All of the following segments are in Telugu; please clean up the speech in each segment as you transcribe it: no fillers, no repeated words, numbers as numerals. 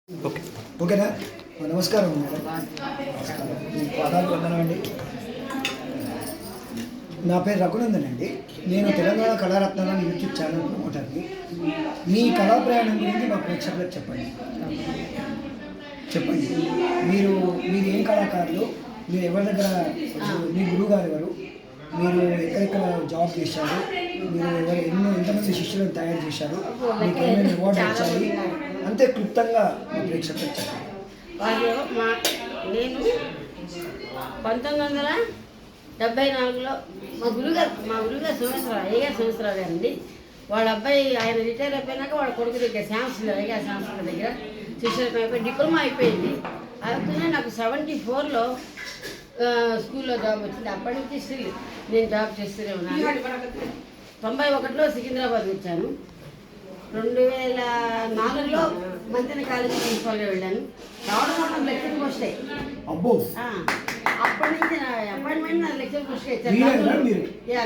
ఓకే ఓకేనా. నమస్కారం మేడం. పాదాలు వందనమండి. నా పేరు రఘునందన్ అండి. నేను తెలంగాణ కళారత్నాల యూట్యూబ్ ఛానల్ ప్రమోటర్ని. మీ కళా ప్రయాణం గురించి మా ప్రేక్షకులకు చెప్పండి. మీరు ఏం కళాకారులు, మీరు ఎవరి దగ్గర, మీ గురువు గారు ఎవరు, మీరు ఎక్కడెక్కడ జాబ్ చేశారు, మీరు ఎంతమంది శిష్యులను తయారు చేశారు, మీకు ఏమేమి అవార్డు వచ్చాయి, అంతే క్లుప్తంగా మా ప్రేక్షకులకు చెప్పండి. నేను 1974లో మా గురుగారు సోమేశ్వరరావు గారండి. వాళ్ళ అబ్బాయి ఆయన రిటైర్ అయిపోయినాక వాళ్ళ కొడుకు దగ్గర శాంసన్ దగ్గర శిష్యులకు అయిపోయి డిప్లొమా అయిపోయింది. అవుతూనే నాకు 74లో స్కూల్లో జాబ్ వచ్చింది. అప్పటి నుంచి స్టిల్ నేను జాబ్ చేస్తూనే ఉన్నాను. 91లో సికింద్రాబాద్ వచ్చాను. 2004లో మంత్రి కాలేజీ ప్రిన్సిపాల్గా వెళ్ళాను. రావడం లెక్చర్ పోస్టే. అబ్బో, అప్పటి నుంచి నా అపాయింట్మెంట్ నా లెక్చర్ పోస్ట్గా ఇచ్చారు.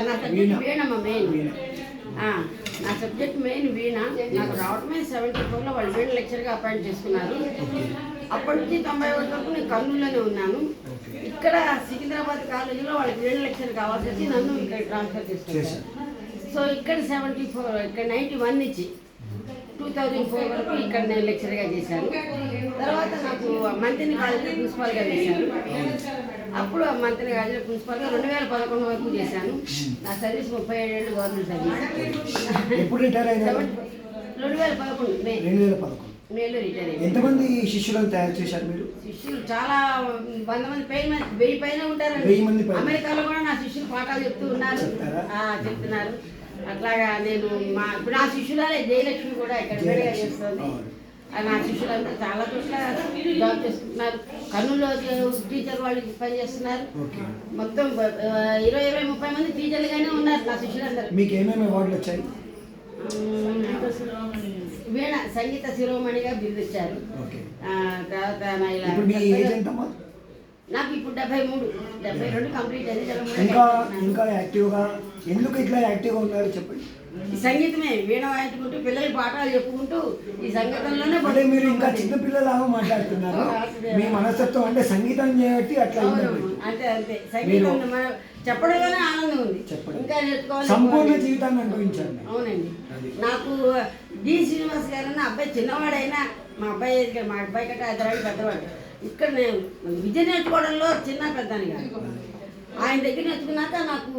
నా సబ్జెక్ట్ వీణమ్మ మెయిన్. నా సబ్జెక్ట్ మెయిన్ వీణ. నాకు రావడమే 74లో వాళ్ళు వీణ లెక్చర్గా అపాయింట్ చేసుకున్నారు. అప్పటి నుంచి 91 వరకు నేను కర్నూలులోనే ఉన్నాను. ఇక్కడ సికింద్రాబాద్ కాలేజీలో వాళ్ళకి వీణ లెక్చర్ కావాల్సి వచ్చి నన్ను ఇక్కడ ట్రాన్స్ఫర్ చేసుకున్నాను. సో ఇక్కడ 74 ఇక్కడ 91 నుంచి 2004 వరకు ఇక్కడ నేను లెక్చర్గా చేశాను. తర్వాత నాకు మంత్రి కాలేజీ ప్రిన్సిపాల్గా చేశాను. అప్పుడు మంత్రి కాలేజీ ప్రిన్సిపాల్గా 2011 వరకు చేశాను. నా సర్వీస్ 37 ఏళ్ళు గవర్నమెంట్ సర్వీస్. ఎప్పుడు రిటైర్ అయ్యారు? 2011 మేలో రిటైర్ అయ్యాను. ఎంతమంది శిష్యులను తయారు చేశారు మీరు? శిష్యులు చాలా 100 మంది 1000 పైన ఉంటారండి. 1000 మంది పైన. అమెరికాలో కూడా నా శిష్యులు పాఠాలు చెప్తూ ఉన్నారు, చెప్తున్నారు. అట్లాగా నేను ఇప్పుడు నా శిష్యులే జయలక్ష్మి కూడా ఇక్కడ వేడిగా చేస్తుంది. నా శిష్యులంతా చాలా చోట్ల జాబ్ చేసుకుంటున్నారు. కర్నూలులో టీచర్ వాళ్ళు పనిచేస్తున్నారు. మొత్తం 20-30 మంది టీచర్లుగానే ఉన్నారు నా శిష్యులందరూ. మీకు ఏమేమి అవార్డులు వచ్చాయి? వీణ సంగీత శిరోమణిగా బిరుదు ఇచ్చారు. తర్వాత నాకు ఇప్పుడు 72 కంప్లీట్ అయింది. ఇంకా యాక్టివ్గా ఎందుకు ఇట్లా యాక్టివ్గా ఉన్నారు చెప్పండి. ఈ సంగీతమే వీణ వాయించుకుంటూ పిల్లలకి పాఠాలు చెప్పుకుంటూ ఈ సంగీతంలోనే. అంటే మీరు ఇంకా చిన్న పిల్లలాగా మాట్లాడుతున్నారు. మీ మనస్తత్వం అంటే సంగీతం చేయబట్టి అట్లా అంటే అంతే. సంగీతం చెప్పడంలోనే ఆనందం ఉంది. ఇంకా నేర్చుకోవాలి. సంపూర్ణ జీవితాన్ని అనుభవించారు. అవునండి. నాకు డి శ్రీనివాస్ గారు అన్న అబ్బాయి చిన్నవాడైనా మా అబ్బాయి కంటే 5 ఏళ్ళు పెద్దవాడు. ఇక్కడ నేను విద్య నేర్చుకోవడంలో చిన్న పెద్దని కాదు. ఆయన దగ్గర నేర్చుకున్నాక నాకు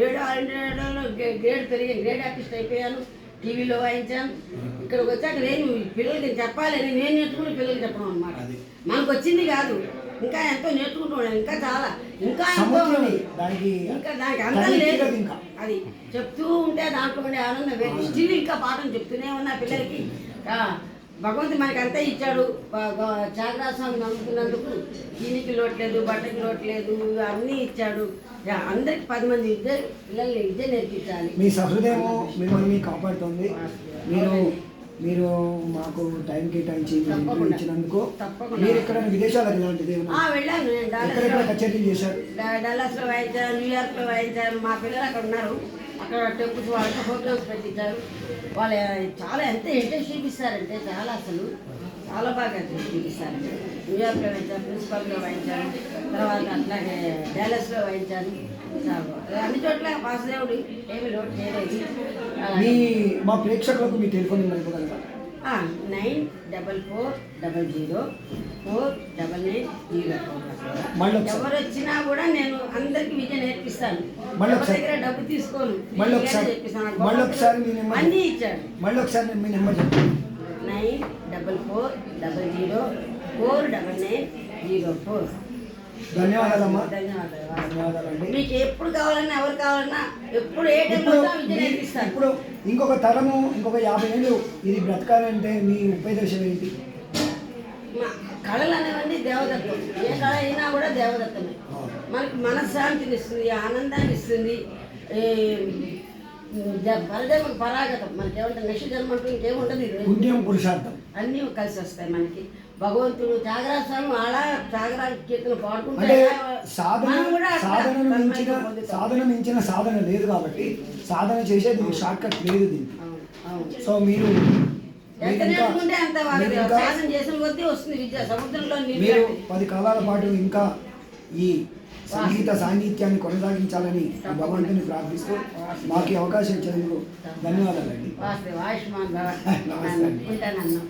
రేడియోలో గ్రేడ్ పెరిగాను. గ్రేడ్ ఆర్టిస్ట్ అయిపోయాను. టీవీలో వాయించాను. ఇక్కడికి వచ్చాక నేను పిల్లలకి చెప్పాలని నేను నేర్చుకుని పిల్లలకి చెప్పడం అనమాట. మనకు వచ్చింది కాదు, ఇంకా ఎంతో నేర్చుకుంటున్నాను. ఇంకా చాలా ఇంకా దానికి అందం లేదు. అది చెప్తూ ఉంటే దాంట్లో ఉండే ఆనందం వేరు. స్టిల్ ఇంకా పాఠం చెప్తూనే ఉన్నా పిల్లలకి. భగవంతుడు మనకి అంతా ఇచ్చాడు. త్యాగరాజ స్వామి నమ్ముకున్నందుకు దీనికి లోట్లేదు, బట్టకి లోట్లేదు, అన్నీ ఇచ్చాడు. అందరికి 10 మంది పిల్లల్ని విద్య నేర్పించాలి. మీ సహృదయం మిమ్మల్ని కాపాడుతుంది. మీరు మాకు టైం కేటాయించి ఇచ్చినందుకు. మీరు ఎక్కడ విదేశాలకు ఇలాంటిది వెళ్ళాను. నేను కచేరీలు చేశారు. డల్లాస్లో వాయించాను, న్యూయార్క్లో వాయించాను. మా పిల్లలు అక్కడ ఉన్నారు. అక్కడ టెంపుల్స్ వాళ్ళకి ప్రోగ్రామ్స్ పెట్టించారు. వాళ్ళు చాలా ఎంత ఇంట్రెస్ట్ చూపిస్తారంటే అసలు చాలా బాగా చూపిస్తారు. న్యూయార్క్లో వాయించాను, ప్రిన్సిపల్గా వాయించాను. తర్వాత అట్లాగే డాలస్లో వాయించాను. అన్ని చోట్ల వాసుదేవుడు ఏమి లోటు చేయలేదు. మా ప్రేక్షకులకు మీ టెలిఫోన్ నెంబర్ ఇవ్వగలరా? 94449904. ఎవరు వచ్చినా కూడా నేను అందరికి విద్య నేర్పిస్తాను. దగ్గర డబ్బు తీసుకోను. అన్నీ ఇచ్చాడు. మళ్ళీ ఒకసారి మీ నెంబర్ చెప్పండి. 94449904. ధన్యవాదాలమ్మా. ధన్యవాదాలండి. మీకు ఎప్పుడు కావాలన్నా ఎవరు కావాలన్నా ఎప్పుడు ఏ టైం విద్య నేర్పిస్తాను. ఇప్పుడు ఇంకొక తరము, ఇంకొక 50 ఏళ్ళు ఇది బ్రతకాలంటే మీ ఉపదేశం ఏంటి? కళలు అనేవన్నీ దేవదత్తం. ఏ కళ అయినా కూడా దేవదత్తమే. మనకి మనశ్శాంతిని ఇస్తుంది, ఆనందాన్ని ఇస్తుంది. పరజన్మకు పరాగతం. మనకి ఏమంటే నెక్స్ట్ జన్మ అంటూ ఇంకేముంటుంది. పురుషార్థం అన్నీ కలిసి వస్తాయి మనకి. భగవంతుడు త్యాగరాజ స్వామి అలా త్యాగరాజ కీర్తన పాడుకుంటే సాధన మించిన సాధన లేదు కాబట్టి సాధన చేసేది షార్ట్ కట్ లేదు దీనికి. సో మీరు ఎంత ఇంకా నేర్చుకుంటే అంత వాళ్ళు మీరు ఇంకా సాధన చేసిన కొద్దీ వస్తుంది విద్య. సముద్రంలో నీళ్ళు మీరు కట్టి. 10 కాలాల పాటు ఇంకా ఈ సంగీత సాహిత్యాన్ని కొనసాగించాలని భగవంతుని ప్రార్థిస్తూ మాకు ఈ అవకాశం ఇచ్చినందుకు ధన్యవాదాలండి. వాస్తవ ఆయుష్మాన్ భవ. నమస్తే అండి. ఉంటానన్నా.